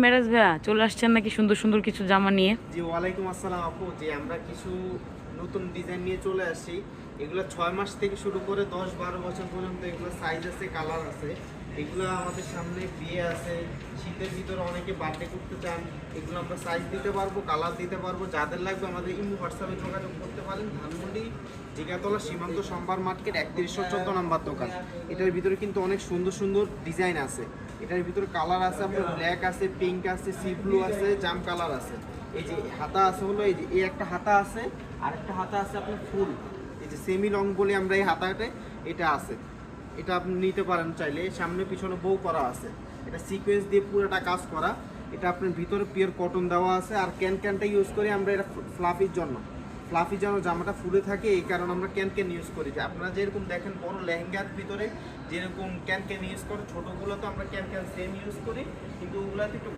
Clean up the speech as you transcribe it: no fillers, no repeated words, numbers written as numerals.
মেরাজ ভাইয়া চলে আসছেন নাকি সুন্দর সুন্দর কিছু জামা নিয়ে? জি ওয়ালাইকুম আসসালাম আপু। যে আমরা কিছু নতুন ডিজাইন নিয়ে চলে আসি। এগুলো 6 মাস থেকে শুরু করে 10-12 বছর পর্যন্ত এগুলো সাইজ আছে, কালার আছে। এগুলো আমাদের সামনে বিয়ে আছে, শীতের ভিতরে অনেকে বার্থডে করতে চান। এগুলো আমরা সাইজ দিতে পারবো, কালার দিতে পারবো। যাদের লাগবে আমাদের ইমো হোয়াটসঅ্যাপে যোগাযোগ করতে পারেন। ধানমন্ডি জিগাতলা সীমান্ত সম্ভার মার্কেট 3114 নাম্বার দোকান। এটার ভিতরে কিন্তু অনেক সুন্দর সুন্দর ডিজাইন আছে। এটার ভিতরে কালার আছে আপনার ব্ল্যাক আছে, পিঙ্ক আছে, সি ব্লু আছে, জাম কালার আছে। এই যে হাতা আছে হলো এই যে এই একটা হাতা আছে, আর একটা হাতা আছে আপনার ফুল। এই যে সেমি লং বলে আমরা এই হাতাতে এটা আছে। এটা আপনি নিতে পারেন চাইলে। সামনে পিছনে বউ করা আছে। এটা সিকোয়েন্স দিয়ে পুরোটা কাজ করা। এটা আপনার ভিতরে পিওর কটন দেওয়া আছে। আর ক্যানটা ইউজ করি আমরা এটা ফ্লাফির জন্য। ফ্লাফি যেন জামাটা ফুলে থাকে এই কারণে আমরা ক্যান ইউজ করি। যে আপনারা যেরকম দেখেন বড় লেহেঙ্গার ভিতরে যেরকম ক্যান ইউজ করে, ছোটোগুলো তো আমরা ক্যান সেম ইউজ করি, কিন্তু ওগুলাতে একটু